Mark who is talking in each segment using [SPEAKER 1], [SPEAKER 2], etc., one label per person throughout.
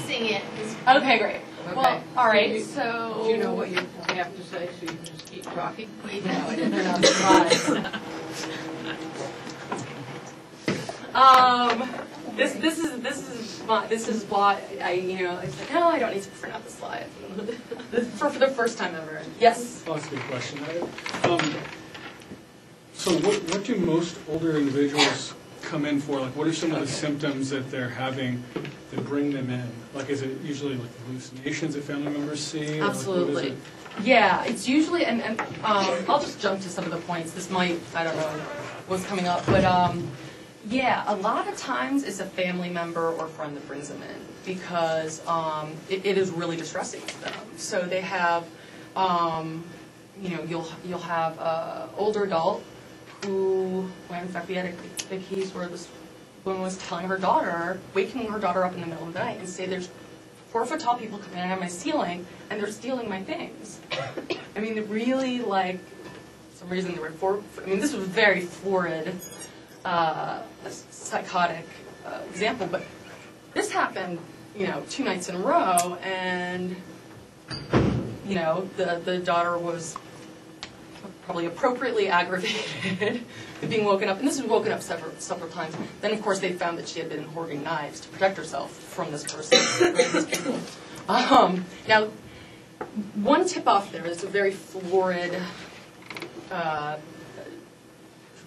[SPEAKER 1] fixing it.
[SPEAKER 2] Okay, great.
[SPEAKER 3] Okay.
[SPEAKER 2] Well, all right, so...
[SPEAKER 3] Do you know what you have to say, so you can just keep talking?
[SPEAKER 2] Wait, no, I didn't turn on the slides. This is why I was like, no, I don't need to print out the slides for the first time ever. Yes.
[SPEAKER 4] I'll ask you a question. So what do most older individuals come in for? Like, what are some of the symptoms that they're having that bring them in? Like, is it usually like hallucinations that family members see?
[SPEAKER 2] Absolutely.
[SPEAKER 4] Like,
[SPEAKER 2] yeah, it's usually, and I'll just jump to some of the points. This might, I don't know what's coming up, but yeah, a lot of times it's a family member or friend that brings them in because it is really distressing to them. So they have, you'll have an older adult who, well, in fact, we had a case where this woman was telling her daughter, waking her daughter up in the middle of the night and say, there's 4-foot-tall people coming in on my ceiling and they're stealing my things. I mean, really, like, for some reason, this was a very florid, psychotic example, but this happened, 2 nights in a row, and, the daughter was probably appropriately aggravated at being woken up, and this was woken up several times. Then, of course, they found that she had been hoarding knives to protect herself from this person. These people. Now, one tip-off there is a very florid,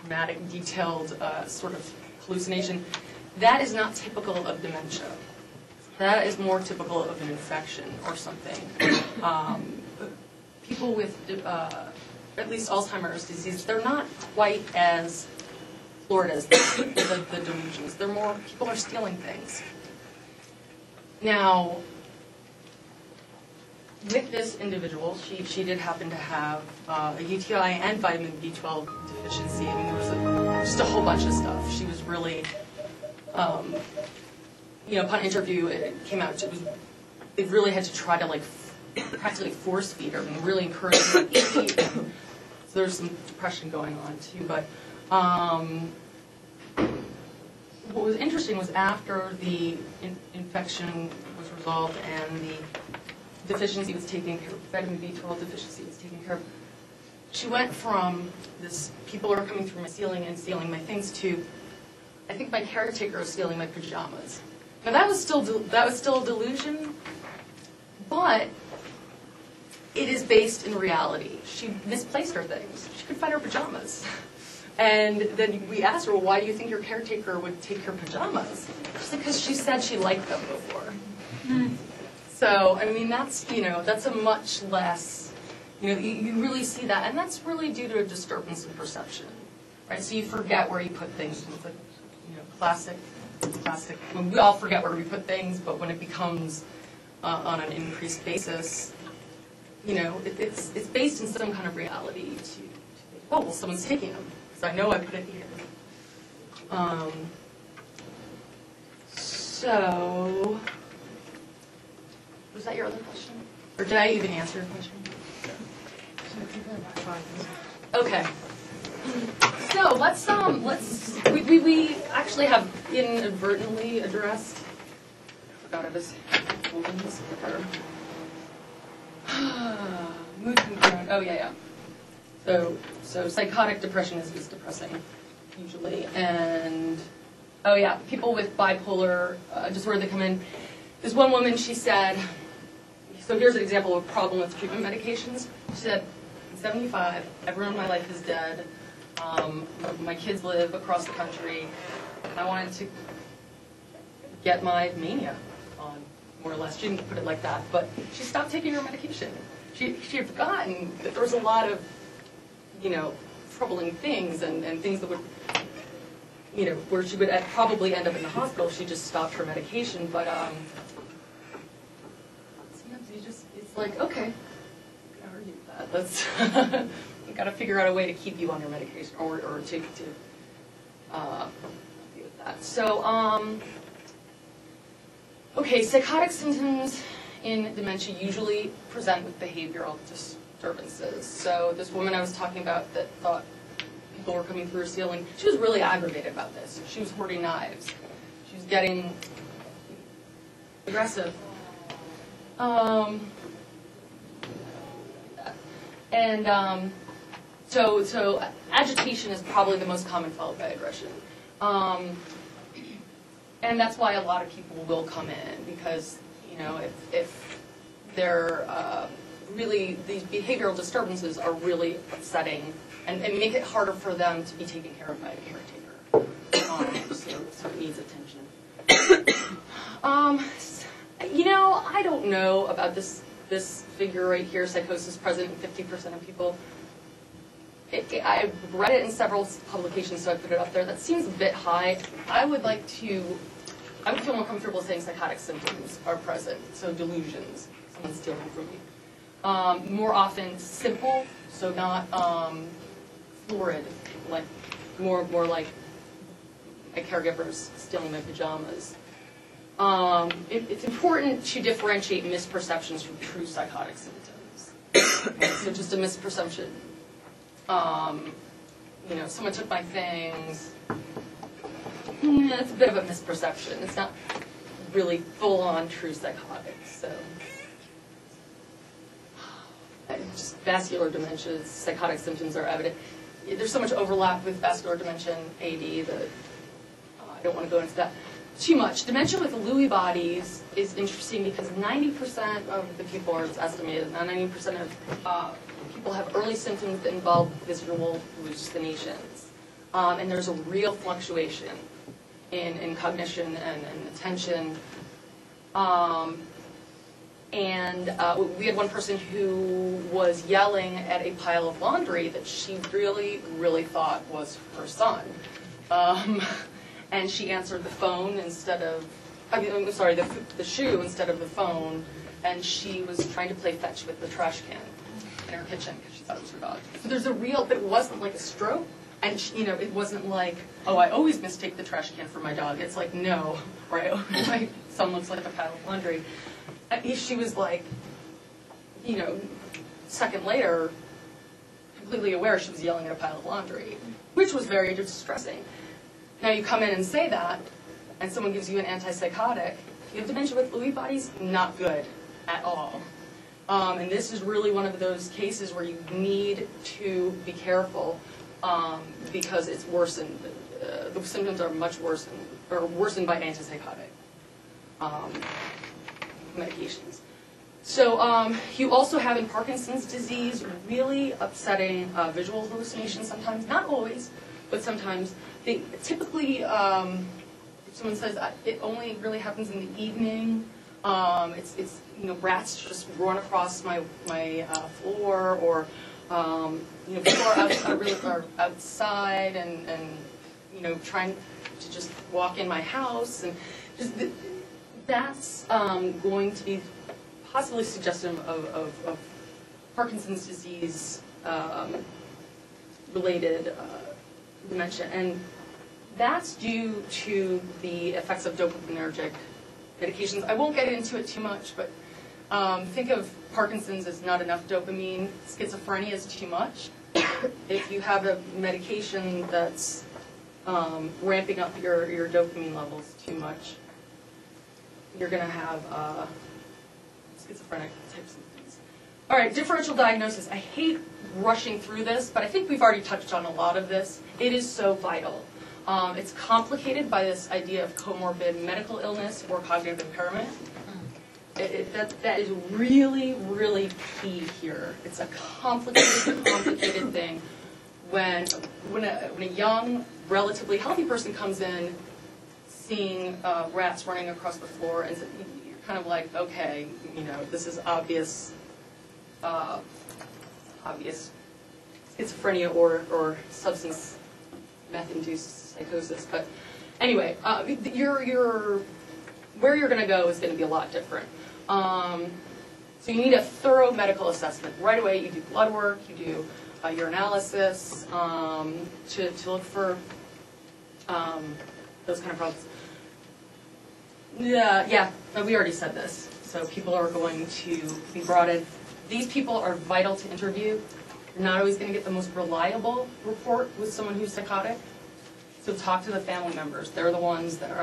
[SPEAKER 2] dramatic, detailed sort of hallucination. That is not typical of dementia. That is more typical of an infection or something. People with at least Alzheimer's disease, they're not quite as florid as the delusions. They're more, people are stealing things. Now, with this individual, she did happen to have a UTI and vitamin B12 deficiency. I mean, there was just a whole bunch of stuff. She was really, upon interview, it came out, they really had to try to, practically force feed her and really encourage her to eat. So there's some depression going on, too. But what was interesting was after the infection was resolved and the deficiency was taken care of, vitamin B12 deficiency was taken care of, she went from this, people are coming through my ceiling and stealing my things, to, I think my caretaker is stealing my pajamas. Now that was still a delusion, but it is based in reality. She misplaced her things. She could find her pajamas. And then we asked her, well, why do you think your caretaker would take her pajamas? She said, because she said she liked them before. So, I mean, that's a much less, you really see that. And that's really due to a disturbance in perception, right? So you forget where you put things. It's like, classic. We all forget where we put things, but when it becomes on an increased basis, it's based in some kind of reality to oh, well, someone's taking them, because I know I put it here. So, was that your other question? Or did I even answer your question? Okay. So we actually have inadvertently addressed, I forgot I was holding this paper. Mood control. Oh yeah. So psychotic depression is depressing, usually, and oh yeah, people with bipolar disorder that come in. There's one woman. She said, so here's an example of a problem with treatment medications. She said, I'm 75. Everyone in my life is dead. My kids live across the country, and I wanted to get my mania on, more or less. She didn't put it like that, but she stopped taking her medication. She had forgotten that there was a lot of, troubling things and things that would, where she would probably end up in the hospital if she just stopped her medication. But sometimes it's like, okay, I can argue with that. That's you got to figure out a way to keep you on your medication or to deal with that. So, okay, psychotic symptoms in dementia usually present with behavioral disturbances. So this woman I was talking about that thought people were coming through her ceiling, she was really aggravated about this. She was hoarding knives. She was getting aggressive. So agitation is probably the most common followed by aggression. And that's why a lot of people will come in, because, you know, if they're really, these behavioral disturbances are really upsetting and make it harder for them to be taken care of by a caretaker. So it needs attention. You know, I don't know about this figure right here, psychosis present in 50% of people. I've read it in several publications, so I put it up there. That seems a bit high. I would feel more comfortable saying psychotic symptoms are present, so delusions, someone's stealing from me. More often simple, so not florid, like more like my caregiver's stealing my pajamas. It's important to differentiate misperceptions from true psychotic symptoms. Okay, so just a misperception. You know, someone took my things. It's a bit of a misperception. It's not really full-on true psychotic. So, just vascular dementia, psychotic symptoms are evident. There's so much overlap with vascular dementia and AD that I don't want to go into that too much. Dementia with Lewy bodies is interesting because 90% of the people, or it's estimated, 90% of people have early symptoms that involve visual hallucinations. And there's a real fluctuation in cognition and attention. We had one person who was yelling at a pile of laundry that she really, really thought was her son. And she answered the phone instead of, the shoe instead of the phone, and she was trying to play fetch with the trash can in her kitchen because she thought it was her dog. So there's a real, but it wasn't like a stroke, and you know, it wasn't like, oh, I always mistake the trash can for my dog. It's like, no, right? My son looks like a pile of laundry. She was like, you know, second later, completely aware she was yelling at a pile of laundry, which was very distressing. Now you come in and say that, and someone gives you an antipsychotic. If you have dementia with Lewy bodies, not good at all. And this is really one of those cases where you need to be careful because it's worsened. The symptoms are much worsened, or worsened by antipsychotic medications. So you also have in Parkinson's disease really upsetting visual hallucinations sometimes, not always, but sometimes. Typically, if someone says it only really happens in the evening, it's you know, rats just run across my floor, or you know, people are outside and you know, trying to just walk in my house, and just that's going to be possibly suggestive of Parkinson's disease related dementia, and that's due to the effects of dopaminergic medications. I won't get into it too much, but think of Parkinson's as not enough dopamine. Schizophrenia is too much. If you have a medication that's ramping up your dopamine levels too much, you're going to have schizophrenic type symptoms. All right, differential diagnosis. I hate rushing through this, but I think we've already touched on a lot of this. It is so vital. It's complicated by this idea of comorbid medical illness or cognitive impairment. That is really, really key here. It's a complicated thing. When a young, relatively healthy person comes in, seeing rats running across the floor, and you're kind of like, okay, you know, this is obvious schizophrenia or substance meth-induced psychosis. But anyway, where you're going to go is going to be a lot different. So you need a thorough medical assessment. Right away, you do blood work, you do urinalysis to look for those kind of problems. Yeah, we already said this. So people are going to be brought in. These people are vital to interview. You're not always going to get the most reliable report with someone who's psychotic. So talk to the family members. They're the ones that are